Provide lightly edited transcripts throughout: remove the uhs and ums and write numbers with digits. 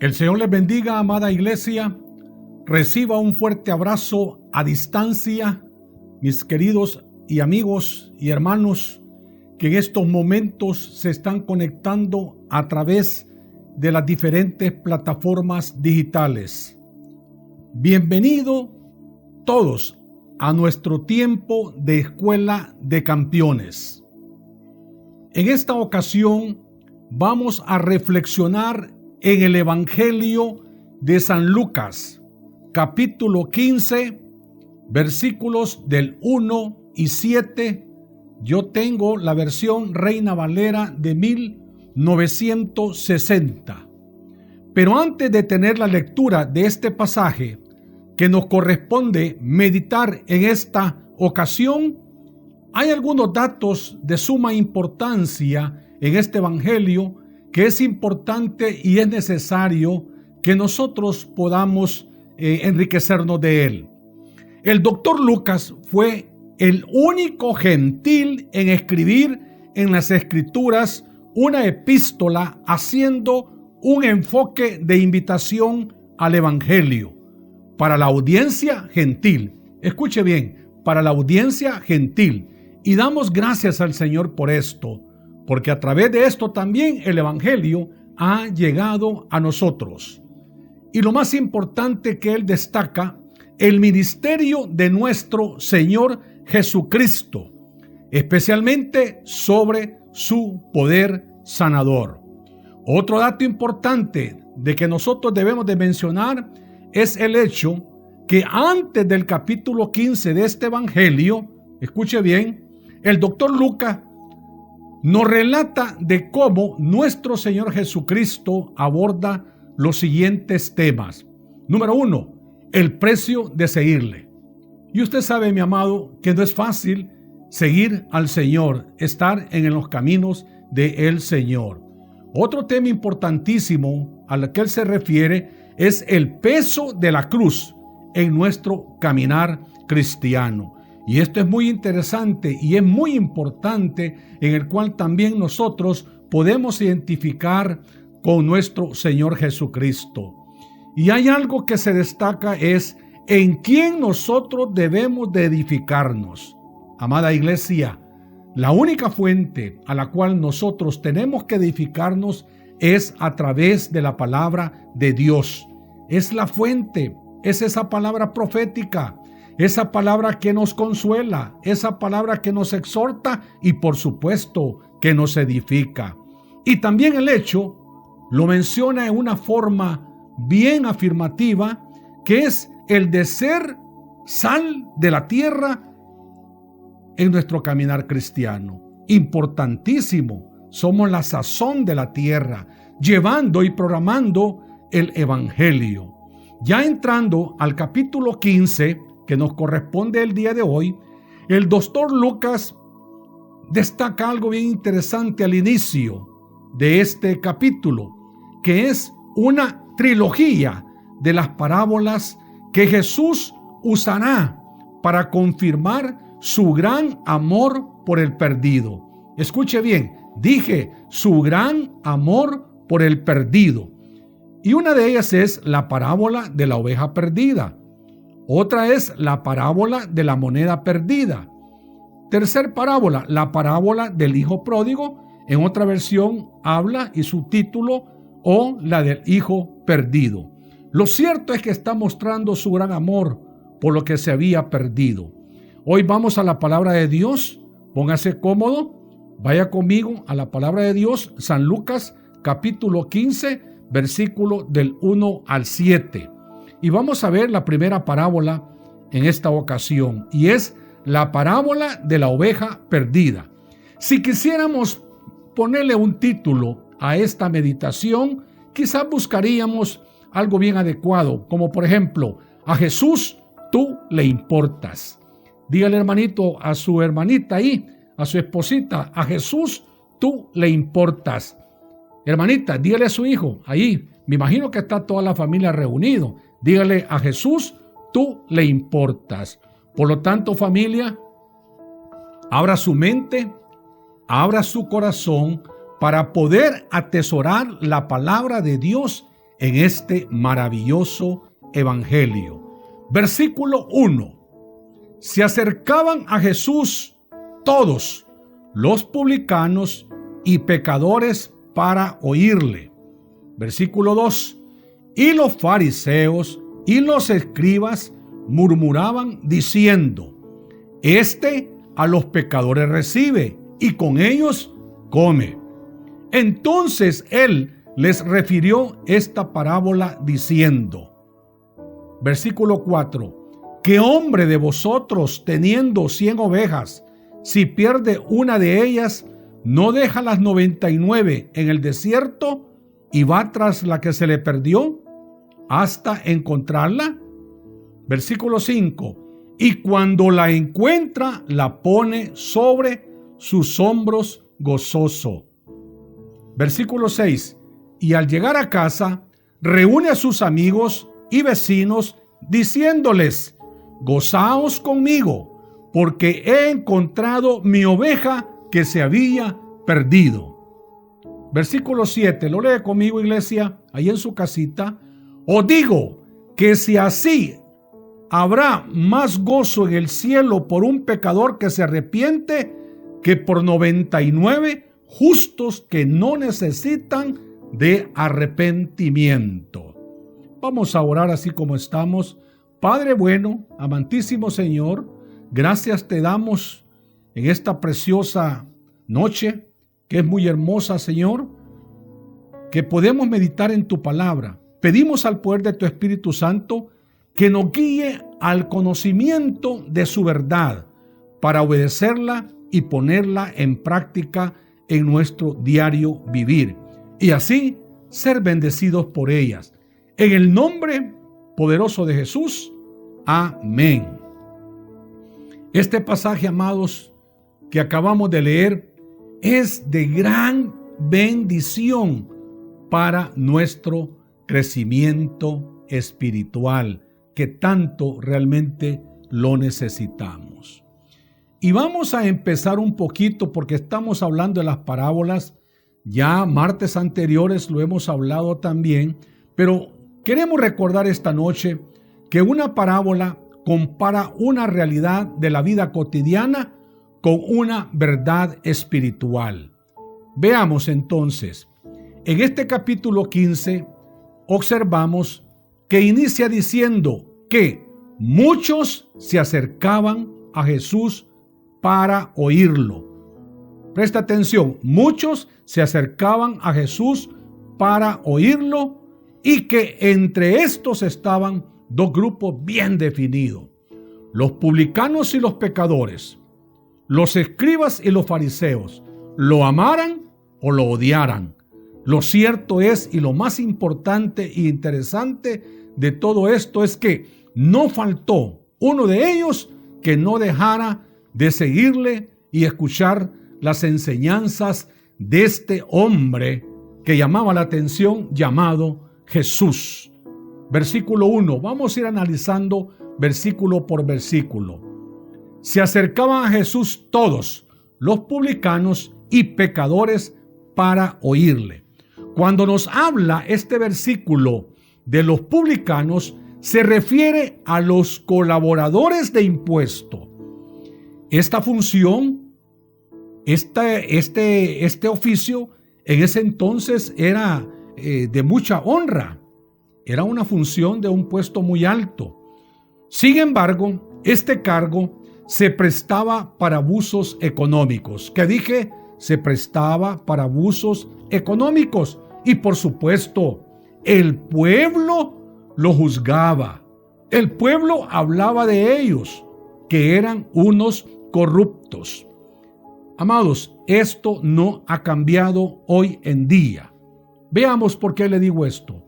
El Señor les bendiga, amada iglesia. Reciba un fuerte abrazo a distancia, mis queridos y amigos y hermanos que en estos momentos se están conectando a través de las diferentes plataformas digitales. Bienvenido todos a nuestro tiempo de Escuela de Campeones. En esta ocasión vamos a reflexionar en el Evangelio de San Lucas, capítulo 15, versículos del 1 y 7. Yo tengo la versión Reina Valera de 1960. Pero antes de tener la lectura de este pasaje que nos corresponde meditar en esta ocasión, hay algunos datos de suma importancia en este Evangelio que es importante y es necesario que nosotros podamos enriquecernos de él. El doctor Lucas fue el único gentil en escribir en las Escrituras una epístola haciendo un enfoque de invitación al Evangelio para la audiencia gentil. Escuche bien, para la audiencia gentil. Y damos gracias al Señor por esto, porque a través de esto también el Evangelio ha llegado a nosotros. Y lo más importante que él destaca, el ministerio de nuestro Señor Jesucristo, especialmente sobre su poder sanador. Otro dato importante de que nosotros debemos de mencionar es el hecho que antes del capítulo 15 de este Evangelio, escuche bien, el doctor Lucas nos relata de cómo nuestro Señor Jesucristo aborda los siguientes temas. Número 1, el precio de seguirle. Y usted sabe, mi amado, que no es fácil seguir al Señor, estar en los caminos del Señor. Otro tema importantísimo al que él se refiere es el peso de la cruz en nuestro caminar cristiano. Y esto es muy interesante y es muy importante, en el cual también nosotros podemos identificar con nuestro Señor Jesucristo. Y hay algo que se destaca, es en quién nosotros debemos de edificarnos. Amada iglesia, la única fuente a la cual nosotros tenemos que edificarnos es a través de la palabra de Dios. Es la fuente, es esa palabra profética, esa palabra que nos consuela, esa palabra que nos exhorta y por supuesto que nos edifica. Y también el hecho lo menciona en una forma bien afirmativa, que es el de ser sal de la tierra en nuestro caminar cristiano. Importantísimo, somos la sazón de la tierra, llevando y programando el Evangelio. Ya entrando al capítulo 15, que nos corresponde el día de hoy, el doctor Lucas destaca algo bien interesante al inicio de este capítulo, que es una trilogía de las parábolas que Jesús usará para confirmar su gran amor por el perdido. Escuche bien, dije su gran amor por el perdido. Y una de ellas es la parábola de la oveja perdida. Otra es la parábola de la moneda perdida. Tercer parábola, la parábola del hijo pródigo. En otra versión habla y su título, o la del hijo perdido. Lo cierto es que está mostrando su gran amor por lo que se había perdido. Hoy vamos a la palabra de Dios. Póngase cómodo. Vaya conmigo a la palabra de Dios, San Lucas, capítulo 15, versículo del 1 al 7. Y vamos a ver la primera parábola en esta ocasión, y es la parábola de la oveja perdida. Si quisiéramos ponerle un título a esta meditación, quizás buscaríamos algo bien adecuado, como por ejemplo, a Jesús tú le importas. Dígale, hermanito, a su hermanita ahí, a su esposita, a Jesús tú le importas. Hermanita, dígale a su hijo ahí, me imagino que está toda la familia reunido. Dígale, a Jesús tú le importas. Por lo tanto, familia, abra su mente, abra su corazón para poder atesorar la palabra de Dios en este maravilloso evangelio. Versículo 1. Se acercaban a Jesús todos los publicanos y pecadores para oírle. Versículo 2. Y los fariseos y los escribas murmuraban diciendo: Este a los pecadores recibe y con ellos come. Entonces él les refirió esta parábola diciendo, versículo 4: ¿Qué hombre de vosotros, teniendo 100 ovejas, si pierde una de ellas, no deja las 99 en el desierto y va tras la que se le perdió hasta encontrarla? Versículo 5: Y cuando la encuentra, la pone sobre sus hombros gozoso. Versículo 6: Y al llegar a casa, reúne a sus amigos y vecinos, diciéndoles: Gozaos conmigo, porque he encontrado mi oveja que se había perdido. Versículo 7, lo lee conmigo, iglesia, ahí en su casita. Os digo que si así habrá más gozo en el cielo por un pecador que se arrepiente que por 99 justos que no necesitan de arrepentimiento. Vamos a orar así como estamos. Padre bueno, amantísimo Señor, gracias te damos en esta preciosa noche, que es muy hermosa, Señor, que podemos meditar en tu palabra. Pedimos al poder de tu Espíritu Santo que nos guíe al conocimiento de su verdad para obedecerla y ponerla en práctica en nuestro diario vivir y así ser bendecidos por ellas. En el nombre poderoso de Jesús. Amén. Este pasaje, amados, que acabamos de leer es de gran bendición para nuestro crecimiento espiritual, que tanto realmente lo necesitamos. Y vamos a empezar un poquito porque estamos hablando de las parábolas. Ya martes anteriores lo hemos hablado también, pero queremos recordar esta noche que una parábola compara una realidad de la vida cotidiana con una verdad espiritual. Veamos entonces, en este capítulo 15 observamos que inicia diciendo que muchos se acercaban a Jesús para oírlo. Presta atención, muchos se acercaban a Jesús para oírlo y que entre estos estaban dos grupos bien definidos: los publicanos y los pecadores, los escribas y los fariseos, lo amaran o lo odiaran. Lo cierto es, y lo más importante e interesante de todo esto, es que no faltó uno de ellos que no dejara de seguirle y escuchar las enseñanzas de este hombre que llamaba la atención, llamado Jesús. Versículo 1, vamos a ir analizando versículo por versículo. Se acercaban a Jesús todos, los publicanos y pecadores, para oírle. Cuando nos habla este versículo de los publicanos, se refiere a los colaboradores de impuesto. Esta función, este oficio, en ese entonces era de mucha honra. Era una función de un puesto muy alto. Sin embargo, este cargo se prestaba para abusos económicos. ¿Qué dije? Se prestaba para abusos económicos. Y por supuesto, el pueblo lo juzgaba. El pueblo hablaba de ellos, que eran unos corruptos. Amados, esto no ha cambiado hoy en día. Veamos por qué le digo esto.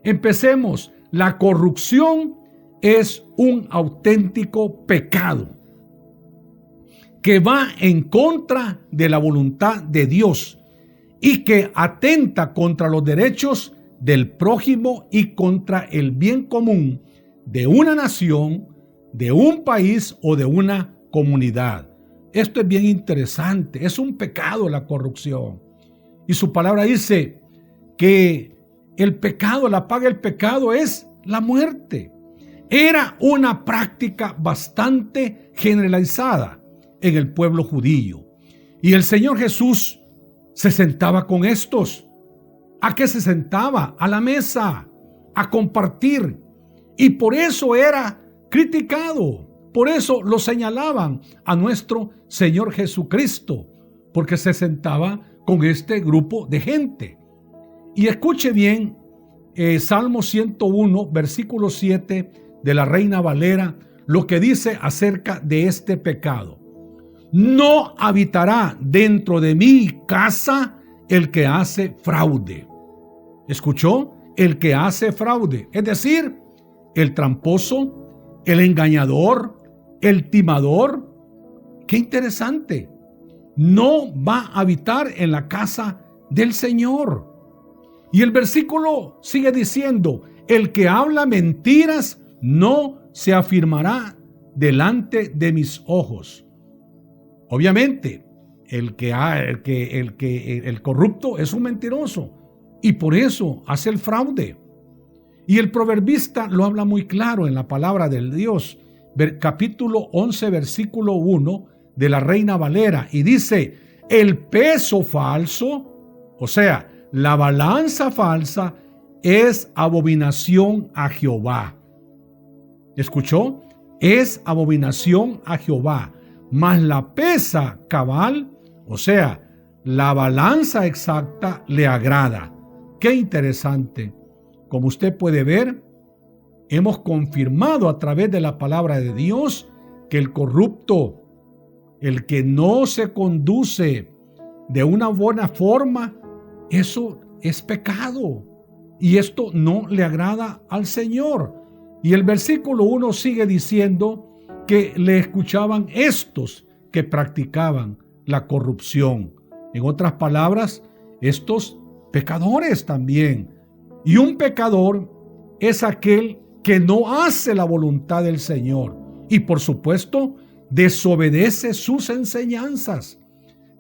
Empecemos. La corrupción es un auténtico pecado que va en contra de la voluntad de Dios y que atenta contra los derechos del prójimo y contra el bien común de una nación, de un país o de una comunidad. Esto es bien interesante. Es un pecado la corrupción. Y su palabra dice que el pecado, la paga del pecado es la muerte. Era una práctica bastante generalizada en el pueblo judío. Y el Señor Jesús se sentaba con estos. ¿A qué se sentaba? A la mesa, a compartir. Y por eso era criticado. Por eso lo señalaban a nuestro Señor Jesucristo, porque se sentaba con este grupo de gente. Y escuche bien, Salmo 101, versículo 7 de la Reina Valera, lo que dice acerca de este pecado. No habitará dentro de mi casa el que hace fraude. ¿Escuchó? El que hace fraude, es decir, el tramposo, el engañador, el timador. Qué interesante. No va a habitar en la casa del Señor. Y el versículo sigue diciendo, el que habla mentiras no se afirmará delante de mis ojos. Obviamente, el corrupto es un mentiroso y por eso hace el fraude. Y el proverbista lo habla muy claro en la palabra del Dios, capítulo 11, versículo 1 de la Reina Valera, y dice, el peso falso, o sea, la balanza falsa, es abominación a Jehová. ¿Escuchó? Es abominación a Jehová. Mas la pesa cabal, o sea, la balanza exacta, le agrada. Qué interesante. Como usted puede ver, hemos confirmado a través de la palabra de Dios que el corrupto, el que no se conduce de una buena forma, eso es pecado. Y esto no le agrada al Señor. Y el versículo 1 sigue diciendo que le escuchaban estos que practicaban la corrupción. En otras palabras, estos pecadores también. Y un pecador es aquel que no hace la voluntad del Señor. Y por supuesto, desobedece sus enseñanzas.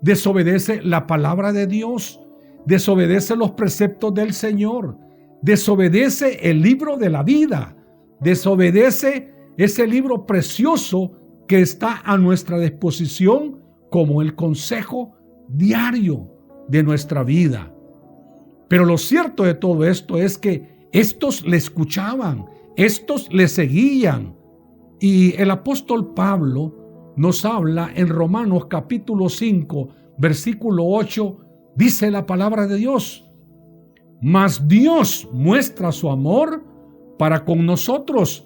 Desobedece la palabra de Dios. Desobedece los preceptos del Señor. Desobedece el libro de la vida. Desobedece ese libro precioso que está a nuestra disposición como el consejo diario de nuestra vida. Pero lo cierto de todo esto es que estos le escuchaban, estos le seguían. Y el apóstol Pablo nos habla en Romanos capítulo 5, versículo 8, dice la palabra de Dios. Mas Dios muestra su amor para con nosotros.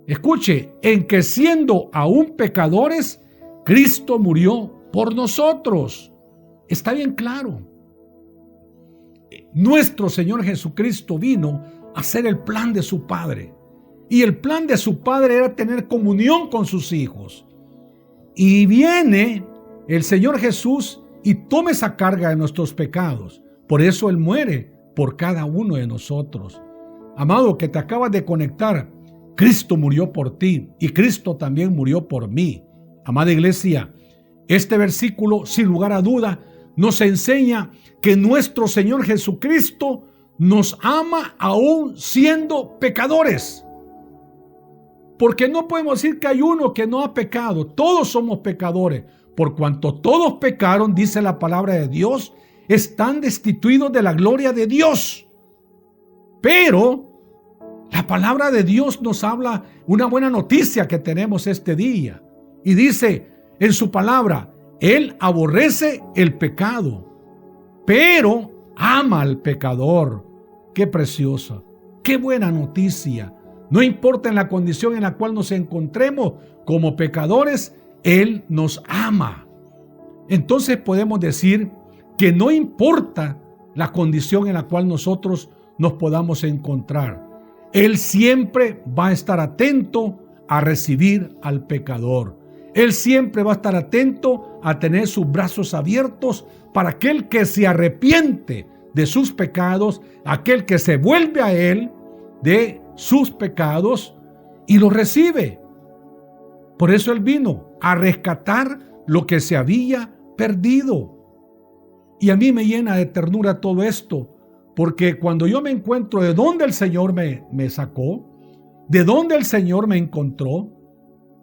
Escuche, en que siendo aún pecadores, Cristo murió por nosotros. Está bien claro. Nuestro Señor Jesucristo vino a hacer el plan de su Padre. Y el plan de su Padre era tener comunión con sus hijos. Y viene el Señor Jesús y toma esa carga de nuestros pecados. Por eso Él muere por cada uno de nosotros. Amado, que te acabas de conectar, Cristo murió por ti y Cristo también murió por mí. Amada iglesia, este versículo, sin lugar a duda, nos enseña que nuestro Señor Jesucristo nos ama aún siendo pecadores. Porque no podemos decir que hay uno que no ha pecado. Todos somos pecadores. Por cuanto todos pecaron, dice la palabra de Dios, están destituidos de la gloria de Dios. Pero la palabra de Dios nos habla una buena noticia que tenemos este día. Y dice en su palabra, Él aborrece el pecado, pero ama al pecador. Qué preciosa, qué buena noticia. No importa en la condición en la cual nos encontremos como pecadores, Él nos ama. Entonces podemos decir que no importa la condición en la cual nosotros nos podamos encontrar. Él siempre va a estar atento a recibir al pecador. Él siempre va a estar atento a tener sus brazos abiertos para aquel que se arrepiente de sus pecados, aquel que se vuelve a Él de sus pecados y los recibe. Por eso Él vino a rescatar lo que se había perdido. Y a mí me llena de ternura todo esto, Porque cuando yo me encuentro de dónde el Señor me sacó, de dónde el Señor me encontró,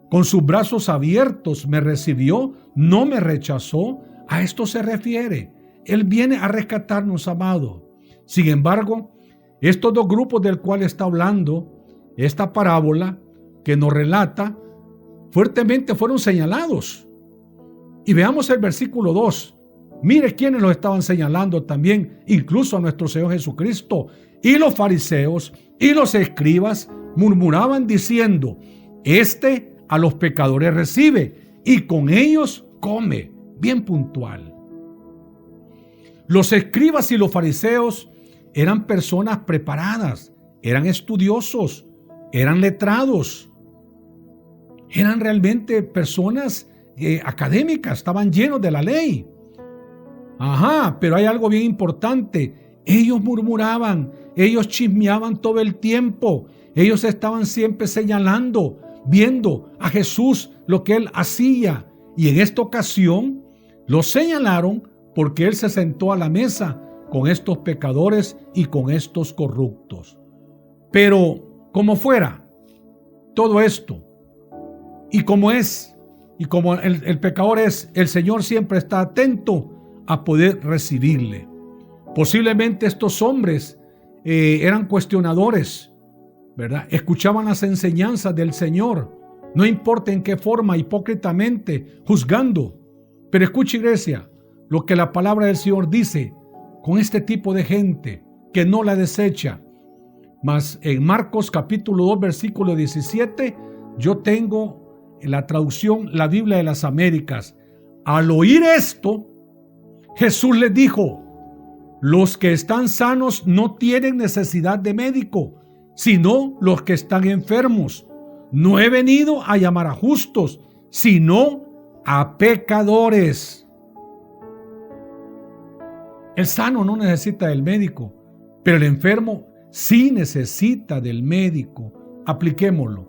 con sus brazos abiertos me recibió, no me rechazó, a esto se refiere. Él viene a rescatarnos, amado. Sin embargo, estos dos grupos del cual está hablando esta parábola que nos relata, fuertemente fueron señalados. Y veamos el versículo 2. Mire quiénes los estaban señalando también, incluso a nuestro Señor Jesucristo. Y los fariseos y los escribas murmuraban diciendo: este a los pecadores recibe y con ellos come. Bien puntual. Los escribas y los fariseos eran personas preparadas, eran estudiosos, eran letrados, eran realmente personas académicas, estaban llenos de la ley. Pero hay algo bien importante. Ellos murmuraban, ellos chismeaban todo el tiempo, ellos estaban siempre señalando, viendo a Jesús lo que Él hacía. Y en esta ocasión lo señalaron porque Él se sentó a la mesa con estos pecadores y con estos corruptos. Pero como fuera, todo esto, y como es, y como el pecador es, el Señor siempre está atento a poder recibirle. Posiblemente estos hombres eran cuestionadores, ¿verdad? Escuchaban las enseñanzas del Señor, no importa en qué forma, hipócritamente, juzgando. Pero escuche, iglesia, lo que la palabra del Señor dice con este tipo de gente que no la desecha. Mas en Marcos capítulo 2, versículo 17, yo tengo en la traducción La Biblia de las Américas. Al oír esto, Jesús les dijo: los que están sanos no tienen necesidad de médico, sino los que están enfermos. No he venido a llamar a justos, sino a pecadores. El sano no necesita del médico, pero el enfermo sí necesita del médico. Apliquémoslo.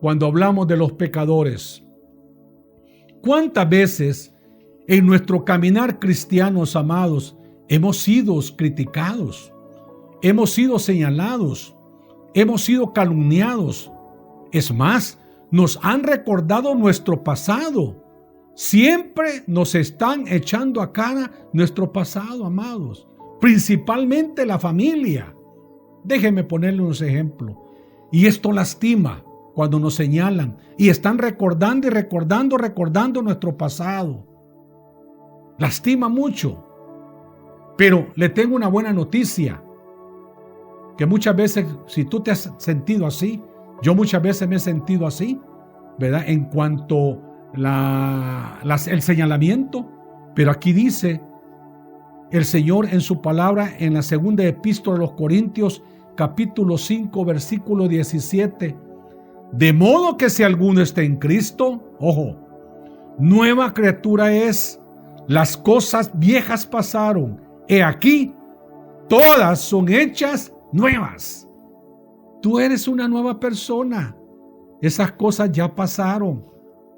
Cuando hablamos de los pecadores, ¿cuántas veces en nuestro caminar cristianos, amados, hemos sido criticados, hemos sido señalados, hemos sido calumniados? Es más, nos han recordado nuestro pasado. Siempre nos están echando a cara nuestro pasado, amados. Principalmente la familia. Déjenme ponerle unos ejemplos. Y esto lastima cuando nos señalan y están recordando y recordando nuestro pasado. Lastima mucho. Pero le tengo una buena noticia. Que muchas veces, si tú te has sentido así, yo muchas veces me he sentido así, ¿verdad? En cuanto el señalamiento. Pero aquí dice el Señor en su palabra en la segunda epístola a los Corintios, capítulo 5, versículo 17. De modo que si alguno está en Cristo, ojo, nueva criatura es, las cosas viejas pasaron, he aquí, todas son hechas nuevas. Tú eres una nueva persona. Esas cosas ya pasaron.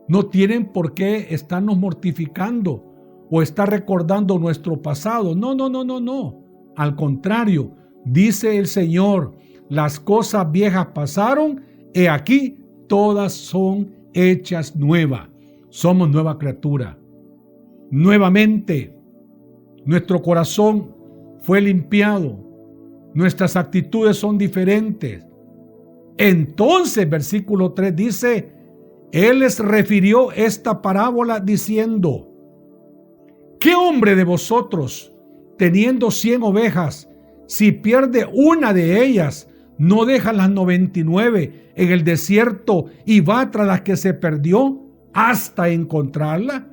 No tienen por qué estarnos mortificando o estar recordando nuestro pasado. No. Al contrario, dice el Señor, las cosas viejas pasaron, he aquí, todas son hechas nuevas. Somos nueva criatura. Nuevamente, nuestro corazón fue limpiado. Nuestras actitudes son diferentes. Entonces, versículo 3 dice, Él les refirió esta parábola diciendo: ¿qué hombre de vosotros, teniendo 100 ovejas, si pierde una de ellas, no deja las 99 en el desierto y va tras la que se perdió hasta encontrarla?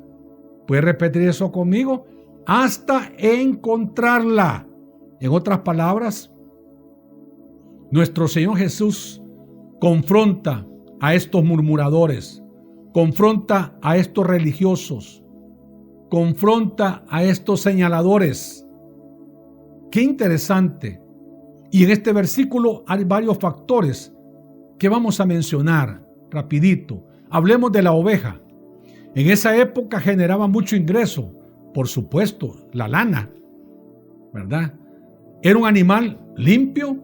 ¿Puedes repetir eso conmigo? Hasta encontrarla. En otras palabras, nuestro Señor Jesús confronta a estos murmuradores, confronta a estos religiosos, confronta a estos señaladores. Qué interesante. Y en este versículo hay varios factores que vamos a mencionar rapidito. Hablemos de la oveja. En esa época generaba mucho ingreso, por supuesto, la lana, ¿verdad? Era un animal limpio,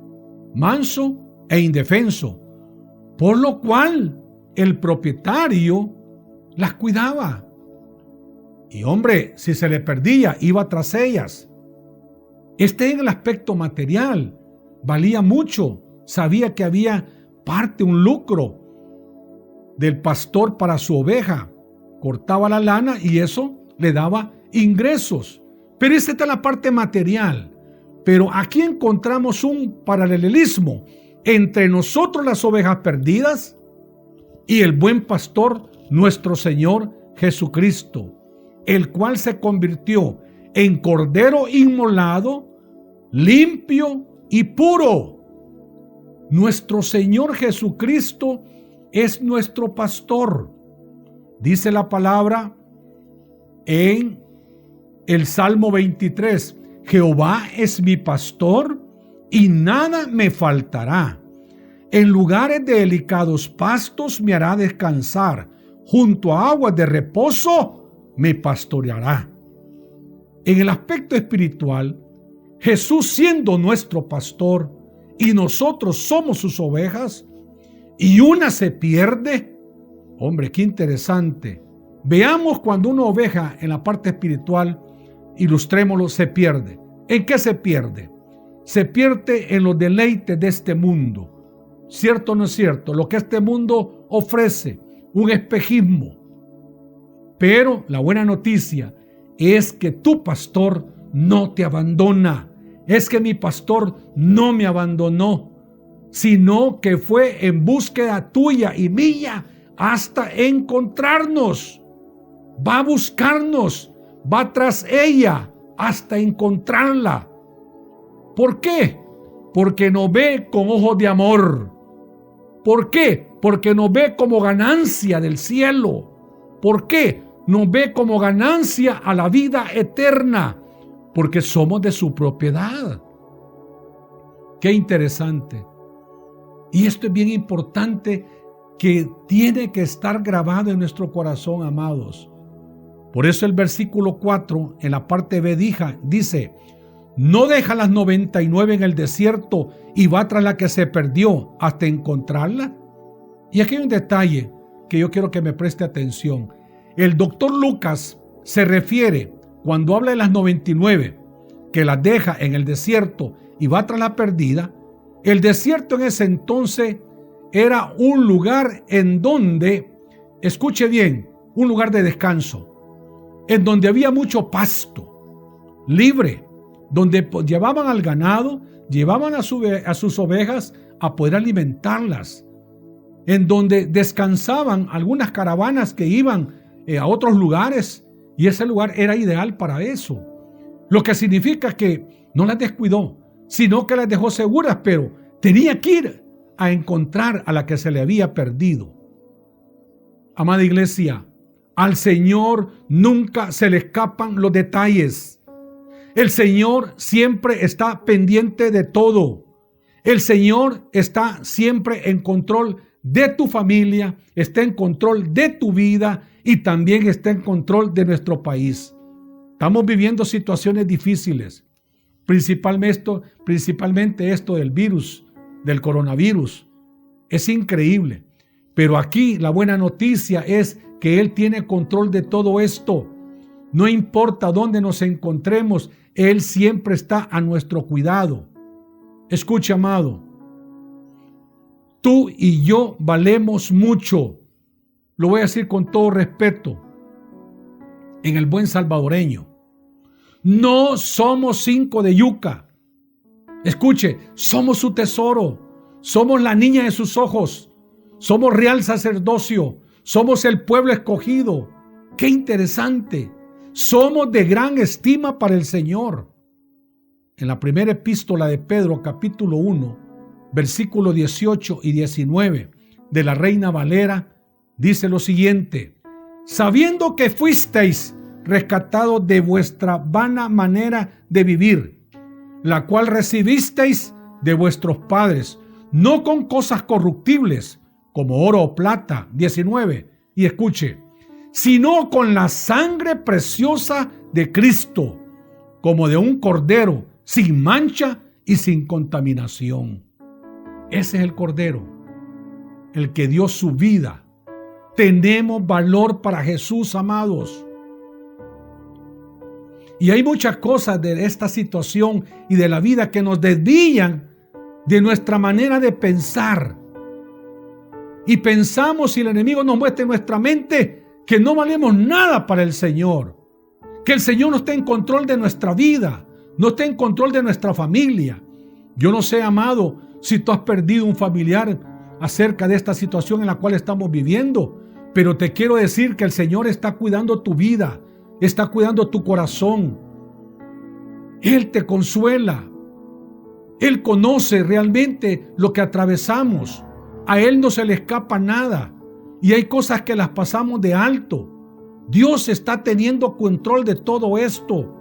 manso e indefenso, por lo cual el propietario las cuidaba. Y hombre, si se le perdía, iba tras ellas. En el aspecto material valía mucho. Sabía que había un lucro del pastor para su oveja. Cortaba la lana y eso le daba ingresos. Pero esta es la parte material. Pero aquí encontramos un paralelismo entre nosotros, las ovejas perdidas, y el buen pastor, nuestro Señor Jesucristo, el cual se convirtió en cordero inmolado, limpio y puro. Nuestro Señor Jesucristo es nuestro pastor. Dice la palabra en el Salmo 23, Jehová es mi pastor y nada me faltará. En lugares de delicados pastos me hará descansar. Junto a aguas de reposo me pastoreará. En el aspecto espiritual, Jesús siendo nuestro pastor y nosotros somos sus ovejas, y una se pierde. Hombre, qué interesante. Veamos cuando una oveja en la parte espiritual, ilustrémoslo, se pierde. ¿En qué se pierde? Se pierde en los deleites de este mundo. ¿Cierto o no es cierto? Lo que este mundo ofrece, un espejismo. Pero la buena noticia es que tu pastor no te abandona. Es que mi pastor no me abandonó, sino que fue en búsqueda tuya y mía hasta encontrarnos. Va a buscarnos, va tras ella hasta encontrarla. ¿Por qué? Porque nos ve con ojos de amor. ¿Por qué? Porque nos ve como ganancia del cielo. ¿Por qué? Nos ve como ganancia a la vida eterna. Porque somos de su propiedad. Qué interesante. Y esto es bien importante, que tiene que estar grabado en nuestro corazón, amados. Por eso el versículo 4 en la parte B dice, no deja las 99 en el desierto y va tras la que se perdió hasta encontrarla. Y aquí hay un detalle que yo quiero que me preste atención. El doctor Lucas se refiere, cuando habla de las 99, que las deja en el desierto y va tras la perdida. El desierto en ese entonces era un lugar en donde, escuche bien, un lugar de descanso, en donde había mucho pasto libre, donde llevaban al ganado, llevaban a sus ovejas a poder alimentarlas, en donde descansaban algunas caravanas que iban a otros lugares, y ese lugar era ideal para eso. Lo que significa que no las descuidó, sino que las dejó seguras, pero tenía que ir a encontrar a la que se le había perdido. Amada iglesia, al Señor nunca se le escapan los detalles. El Señor siempre está pendiente de todo. El Señor está siempre en control de tu familia, está en control de tu vida y también está en control de nuestro país. Estamos viviendo situaciones difíciles, principalmente esto del virus, del coronavirus. Es increíble, pero aquí la buena noticia es que Él tiene control de todo esto. No importa dónde nos encontremos, Él siempre está a nuestro cuidado. Escucha, amado, tú y yo valemos mucho. Lo voy a decir con todo respeto, en el buen salvadoreño. No somos 5 de yuca. Escuche, somos su tesoro. Somos la niña de sus ojos. Somos real sacerdocio. Somos el pueblo escogido. ¡Qué interesante! Somos de gran estima para el Señor. En la primera epístola de Pedro, capítulo 1, versículos 18 y 19 de la Reina Valera, dice lo siguiente: sabiendo que fuisteis rescatados de vuestra vana manera de vivir, la cual recibisteis de vuestros padres, no con cosas corruptibles, como oro o plata, 19, y escuche, sino con la sangre preciosa de Cristo, como de un cordero, sin mancha y sin contaminación. Ese es el Cordero, el que dio su vida. Tenemos valor para Jesús, amados. Y hay muchas cosas de esta situación y de la vida que nos desvían de nuestra manera de pensar. Y pensamos, si el enemigo nos muestra en nuestra mente, que no valemos nada para el Señor. Que el Señor no está en control de nuestra vida, no está en control de nuestra familia. Yo no sé, amado, si tú has perdido un familiar acerca de esta situación en la cual estamos viviendo, pero te quiero decir que el Señor está cuidando tu vida, está cuidando tu corazón. Él te consuela. Él conoce realmente lo que atravesamos. A Él no se le escapa nada. Y hay cosas que las pasamos de alto. Dios está teniendo control de todo esto.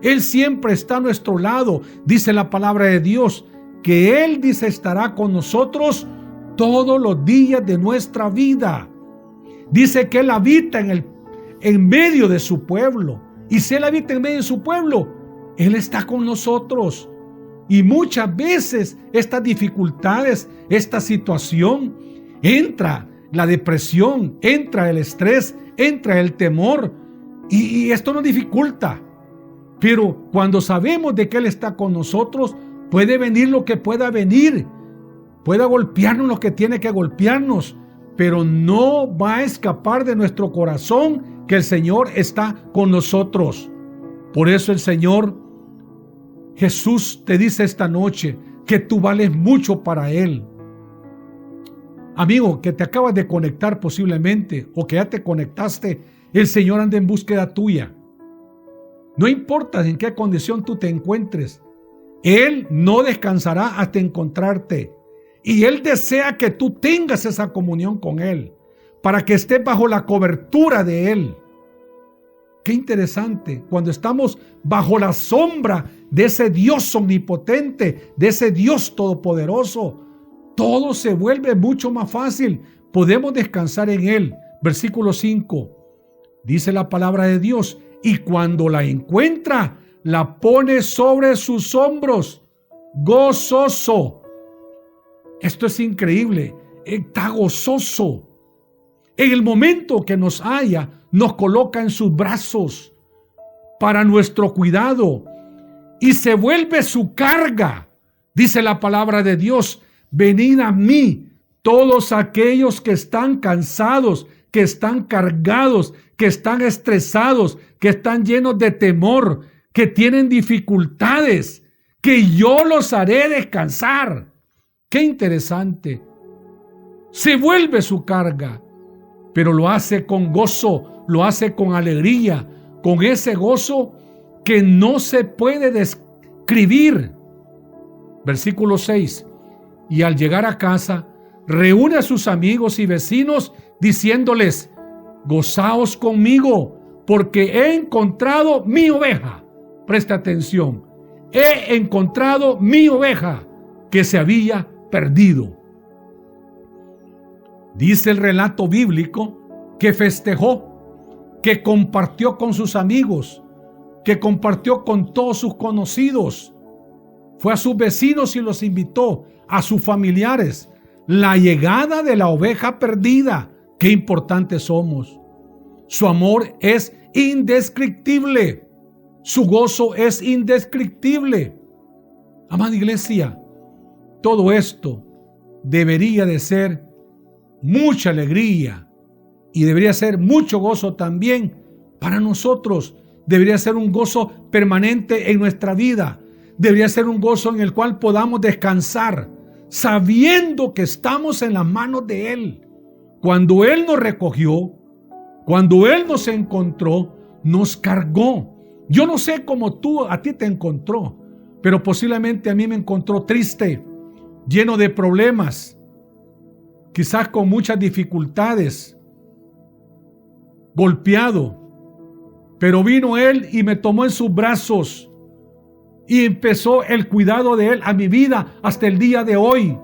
Él siempre está a nuestro lado. Dice la palabra de Dios que Él dice estará con nosotros todos los días de nuestra vida. Dice que Él habita en medio de su pueblo. Y si Él habita en medio de su pueblo, Él está con nosotros. Y muchas veces estas dificultades, esta situación, entra la depresión, entra el estrés, entra el temor. Y esto nos dificulta. Pero cuando sabemos de que Él está con nosotros, puede venir lo que pueda venir. Puede golpearnos lo que tiene que golpearnos. Pero no va a escapar de nuestro corazón que el Señor está con nosotros. Por eso el Señor Jesús te dice esta noche que tú vales mucho para Él. Amigo, que te acabas de conectar posiblemente o que ya te conectaste, el Señor anda en búsqueda tuya. No importa en qué condición tú te encuentres, Él no descansará hasta encontrarte. Y Él desea que tú tengas esa comunión con Él, para que estés bajo la cobertura de Él. Qué interesante, cuando estamos bajo la sombra de ese Dios omnipotente, de ese Dios todopoderoso, todo se vuelve mucho más fácil. Podemos descansar en Él. Versículo 5, dice la palabra de Dios, y cuando la encuentra, la pone sobre sus hombros, gozoso. Esto es increíble, está gozoso. En el momento que nos halla, nos coloca en sus brazos para nuestro cuidado y se vuelve su carga. Dice la palabra de Dios, venid a mí, todos aquellos que están cansados, que están cargados, que están estresados, que están llenos de temor, que tienen dificultades, que yo los haré descansar. Qué interesante. Se vuelve su carga, pero lo hace con gozo, lo hace con alegría, con ese gozo que no se puede describir. Versículo 6. Y al llegar a casa, reúne a sus amigos y vecinos diciéndoles, gozaos conmigo, porque he encontrado mi oveja. Presta atención. He encontrado mi oveja que se había perdido. Dice el relato bíblico que festejó, que compartió con sus amigos, que compartió con todos sus conocidos. Fue a sus vecinos y los invitó, a sus familiares. La llegada de la oveja perdida. Qué importantes somos. Su amor es indescriptible. Su gozo es indescriptible. Amada iglesia, todo esto debería de ser mucha alegría y debería ser mucho gozo también para nosotros. Debería ser un gozo permanente en nuestra vida. Debería ser un gozo en el cual podamos descansar, sabiendo que estamos en las manos de Él. Cuando Él nos recogió, cuando Él nos encontró, nos cargó. Yo no sé cómo a ti te encontró, pero posiblemente a mí me encontró triste, lleno de problemas, quizás con muchas dificultades, golpeado. Pero vino Él y me tomó en sus brazos y empezó el cuidado de Él a mi vida hasta el día de hoy.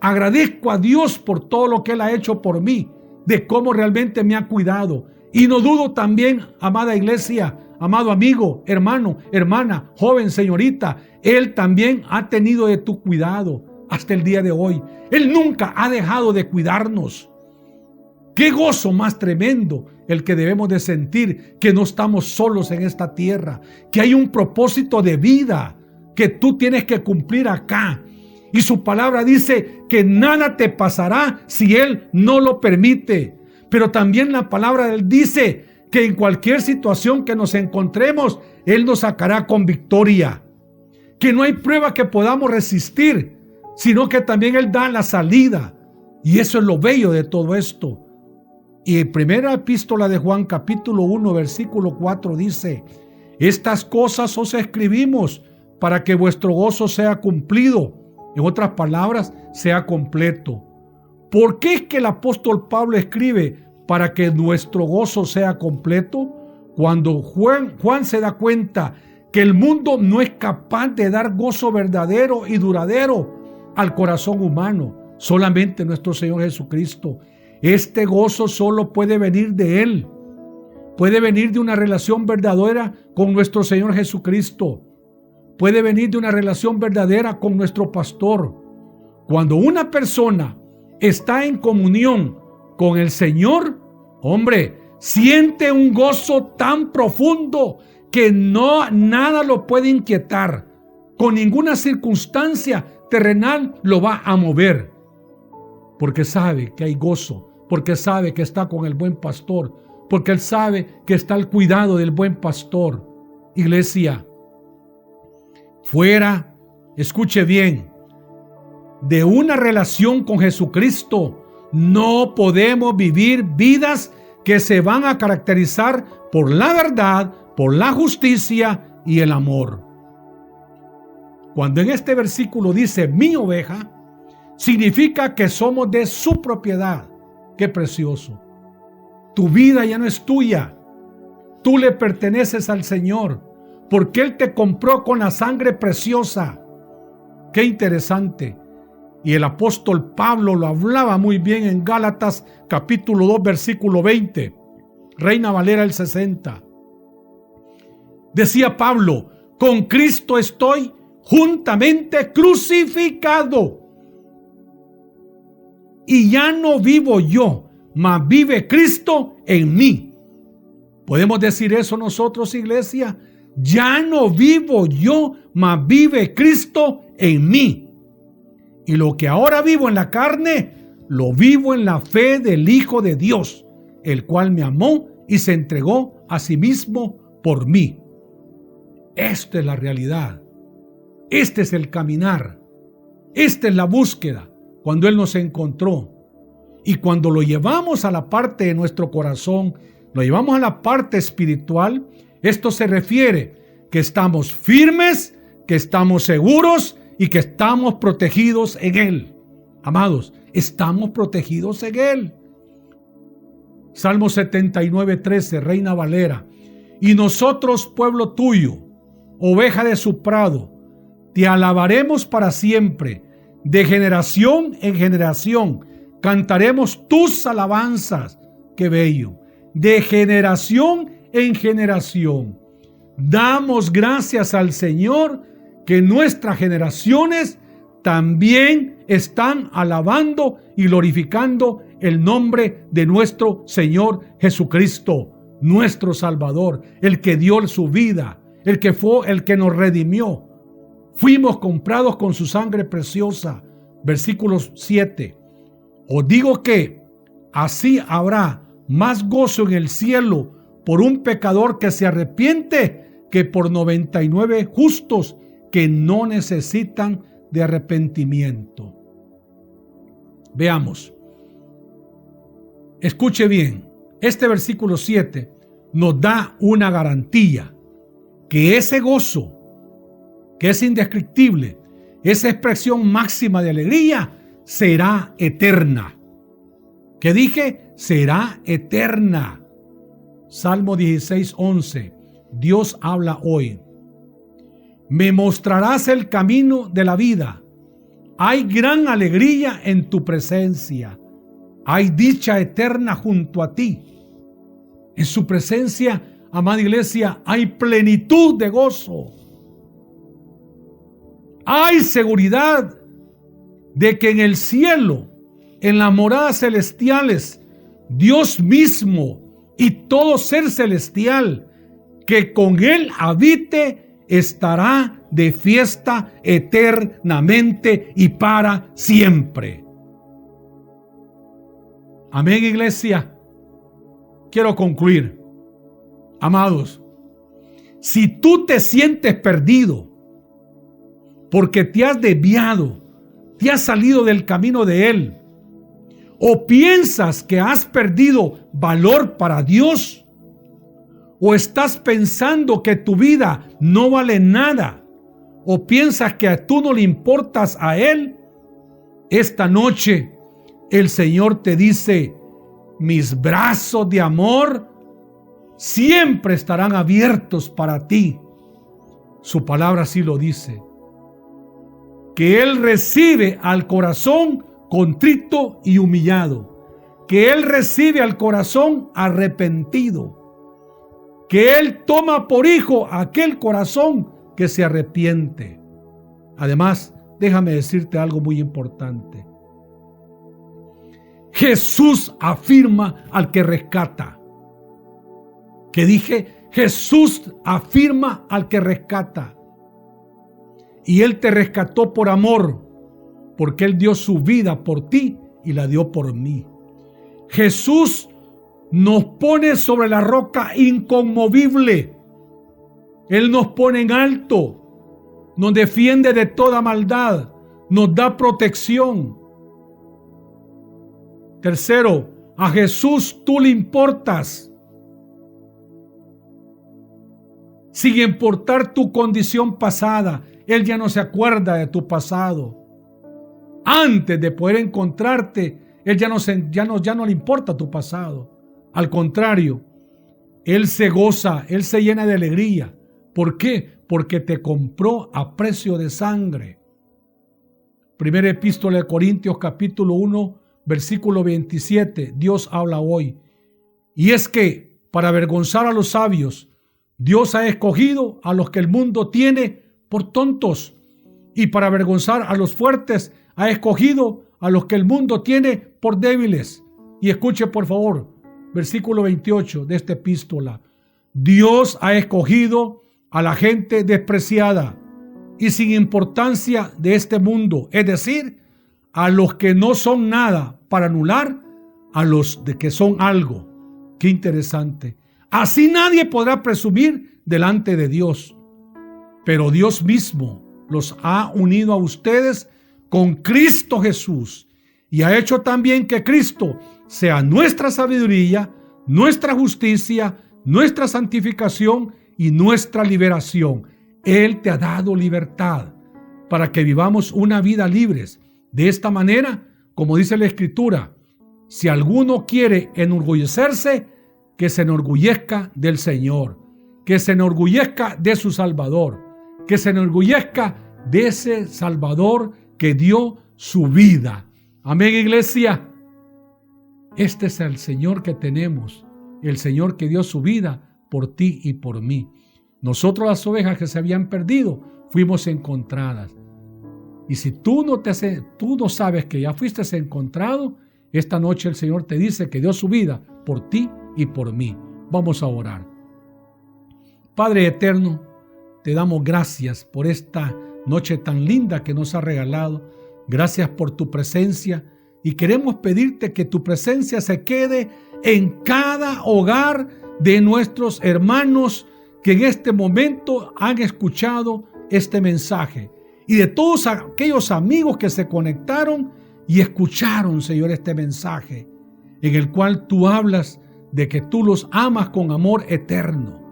Agradezco a Dios por todo lo que Él ha hecho por mí, de cómo realmente me ha cuidado. Y no dudo también, amada iglesia, amado amigo, hermano, hermana, joven, señorita, Él también ha tenido de tu cuidado hasta el día de hoy. Él nunca ha dejado de cuidarnos. Qué gozo más tremendo el que debemos de sentir, que no estamos solos en esta tierra, que hay un propósito de vida que tú tienes que cumplir acá. Y su palabra dice que nada te pasará si Él no lo permite. Pero también la palabra de Él dice que en cualquier situación que nos encontremos, Él nos sacará con victoria. Que no hay prueba que podamos resistir, sino que también Él da la salida. Y eso es lo bello de todo esto. Y en primera epístola de Juan, capítulo 1, versículo 4 dice: estas cosas os escribimos para que vuestro gozo sea cumplido. En otras palabras, sea completo. ¿Por qué es que el apóstol Pablo escribe para que nuestro gozo sea completo? Cuando Juan se da cuenta que el mundo no es capaz de dar gozo verdadero y duradero al corazón humano, solamente nuestro Señor Jesucristo. Este gozo solo puede venir de Él. Puede venir de una relación verdadera con nuestro Señor Jesucristo. Puede venir de una relación verdadera con nuestro pastor. Cuando una persona está en comunión con el Señor, hombre, siente un gozo tan profundo que nada lo puede inquietar. Con ninguna circunstancia terrenal lo va a mover. Porque sabe que hay gozo, porque sabe que está con el buen pastor, porque él sabe que está al cuidado del buen pastor. Iglesia, fuera, escuche bien, de una relación con Jesucristo, no podemos vivir vidas que se van a caracterizar por la verdad, por la justicia y el amor. Cuando en este versículo dice mi oveja, significa que somos de su propiedad. Qué precioso. Tu vida ya no es tuya. Tú le perteneces al Señor, porque Él te compró con la sangre preciosa. Qué interesante. Y el apóstol Pablo lo hablaba muy bien en Gálatas capítulo 2 versículo 20. Reina Valera el 60. Decía Pablo: con Cristo estoy juntamente crucificado. Y ya no vivo yo, mas vive Cristo en mí. ¿Podemos decir eso nosotros, iglesia? Ya no vivo yo, mas vive Cristo en mí. Y lo que ahora vivo en la carne, lo vivo en la fe del Hijo de Dios, el cual me amó y se entregó a sí mismo por mí. Esta es la realidad. Este es el caminar. Esta es la búsqueda. Cuando Él nos encontró, y cuando lo llevamos a la parte de nuestro corazón, lo llevamos a la parte espiritual, esto se refiere que estamos firmes, que estamos seguros y que estamos protegidos en Él. Amados, estamos protegidos en Él. Salmo 79:13, Reina Valera: y nosotros, pueblo tuyo, oveja de su prado, te alabaremos para siempre. De generación en generación cantaremos tus alabanzas. Qué bello. De generación en generación damos gracias al Señor, que nuestras generaciones también están alabando y glorificando el nombre de nuestro Señor Jesucristo, nuestro Salvador, el que dio su vida, el que fue el que nos redimió. Fuimos comprados con su sangre preciosa. Versículo 7. Os digo que así habrá más gozo en el cielo por un pecador que se arrepiente que por 99 justos que no necesitan de arrepentimiento. Veamos. Escuche bien. Este versículo 7 nos da una garantía que ese gozo, que es indescriptible, esa expresión máxima de alegría, será eterna. ¿Qué dije? Será eterna. Salmo 16:11. Dios habla hoy. Me mostrarás el camino de la vida. Hay gran alegría en tu presencia. Hay dicha eterna junto a ti. En su presencia amada iglesia, hay plenitud de gozo. Hay seguridad de que en el cielo, en las moradas celestiales, Dios mismo y todo ser celestial que con Él habite estará de fiesta eternamente y para siempre. Amén, iglesia. Quiero concluir. Amados, si tú te sientes perdido porque te has desviado, te has salido del camino de Él, o piensas que has perdido valor para Dios, o estás pensando que tu vida no vale nada, o piensas que tú no le importas a Él, esta noche el Señor te dice: mis brazos de amor siempre estarán abiertos para ti. Su palabra así lo dice, que Él recibe al corazón contrito y humillado, que Él recibe al corazón arrepentido, que Él toma por hijo aquel corazón que se arrepiente. Además, déjame decirte algo muy importante. Jesús afirma al que rescata. Que dije, Jesús afirma al que rescata. Y Él te rescató por amor, porque Él dio su vida por ti y la dio por mí. Jesús nos pone sobre la roca inconmovible. Él nos pone en alto, nos defiende de toda maldad, nos da protección. Tercero, a Jesús tú le importas. Sin importar tu condición pasada, Él ya no se acuerda de tu pasado. Antes de poder encontrarte, Él ya no le importa tu pasado. Al contrario, Él se goza, Él se llena de alegría. ¿Por qué? Porque te compró a precio de sangre. Primera epístola de Corintios capítulo 1, versículo 27. Dios habla hoy. Y es que para avergonzar a los sabios, Dios ha escogido a los que el mundo tiene por tontos. Y para avergonzar a los fuertes, ha escogido a los que el mundo tiene por débiles. Y escuche por favor, versículo 28 de esta epístola. Dios ha escogido a la gente despreciada y sin importancia de este mundo, es decir, a los que no son nada, para anular a los de que son algo. Qué interesante. Así nadie podrá presumir delante de Dios. Pero Dios mismo los ha unido a ustedes con Cristo Jesús y ha hecho también que Cristo sea nuestra sabiduría, nuestra justicia, nuestra santificación y nuestra liberación. Él te ha dado libertad para que vivamos una vida libres. De esta manera, como dice la Escritura, si alguno quiere enorgullecerse, que se enorgullezca del Señor, que se enorgullezca de su Salvador, que se enorgullezca de ese Salvador que dio su vida. Amén, iglesia. Este es el Señor que tenemos, el Señor que dio su vida por ti y por mí. Nosotros, las ovejas que se habían perdido, fuimos encontradas. Y si tú no sabes que ya fuiste encontrado, esta noche el Señor te dice que dio su vida por ti y por mí. Vamos a orar. Padre eterno, te damos gracias por esta noche tan linda que nos has regalado. Gracias por tu presencia y queremos pedirte que tu presencia se quede en cada hogar de nuestros hermanos que en este momento han escuchado este mensaje y de todos aquellos amigos que se conectaron y escucharon, Señor, este mensaje en el cual tú hablas de que tú los amas con amor eterno.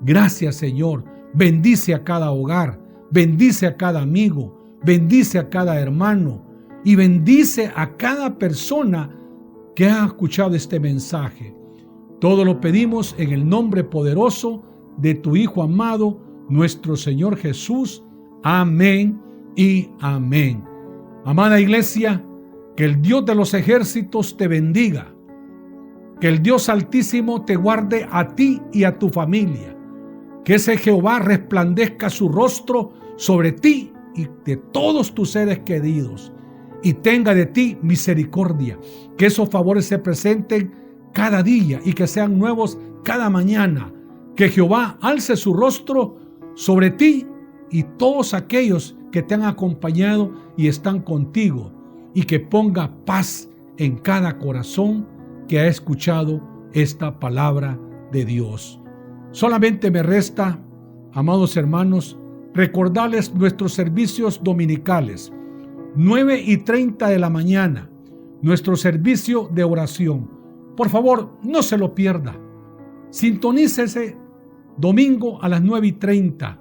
Gracias, Señor. Bendice a cada hogar, bendice a cada amigo, bendice a cada hermano y bendice a cada persona que ha escuchado este mensaje. Todo lo pedimos en el nombre poderoso de tu Hijo amado, nuestro Señor Jesús. Amén y amén. Amada iglesia, que el Dios de los ejércitos te bendiga, Que el Dios Altísimo te guarde a ti y a tu familia. Que ese Jehová resplandezca su rostro sobre ti y de todos tus seres queridos, y tenga de ti misericordia. Que esos favores se presenten cada día y que sean nuevos cada mañana. Que Jehová alce su rostro sobre ti y todos aquellos que te han acompañado y están contigo, y que ponga paz en cada corazón que ha escuchado esta palabra de Dios. Solamente me resta, amados hermanos, recordarles nuestros servicios dominicales. 9:30 de la mañana, nuestro servicio de oración. Por favor, no se lo pierda. Sintonícese domingo a las 9:30.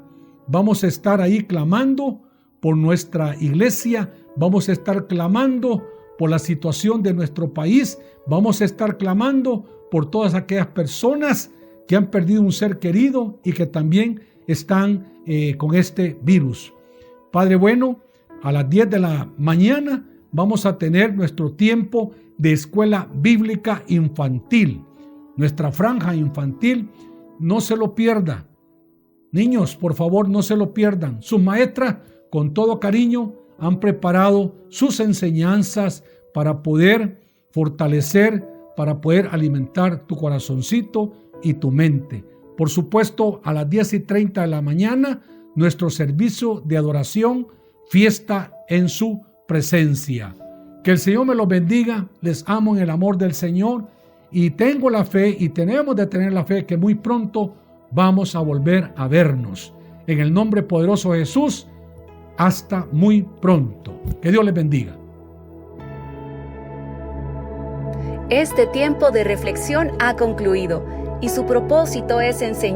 Vamos a estar ahí clamando por nuestra iglesia. Vamos a estar clamando por la situación de nuestro país. Vamos a estar clamando por todas aquellas personas que han perdido un ser querido y que también están con este virus. Padre bueno, a las 10 de la mañana vamos a tener nuestro tiempo de escuela bíblica infantil. Nuestra franja infantil, no se lo pierda. Niños, por favor, no se lo pierdan. Sus maestras, con todo cariño, han preparado sus enseñanzas para poder fortalecer, para poder alimentar tu corazoncito y tu mente. Por supuesto, a las 10:30 de la mañana, nuestro servicio de adoración, fiesta en su presencia. Que el Señor me los bendiga. Les amo en el amor del Señor y tengo la fe, y tenemos de tener la fe, que muy pronto vamos a volver a vernos. En el nombre poderoso de Jesús, hasta muy pronto. Que Dios les bendiga. Este tiempo de reflexión ha concluido y su propósito es enseñar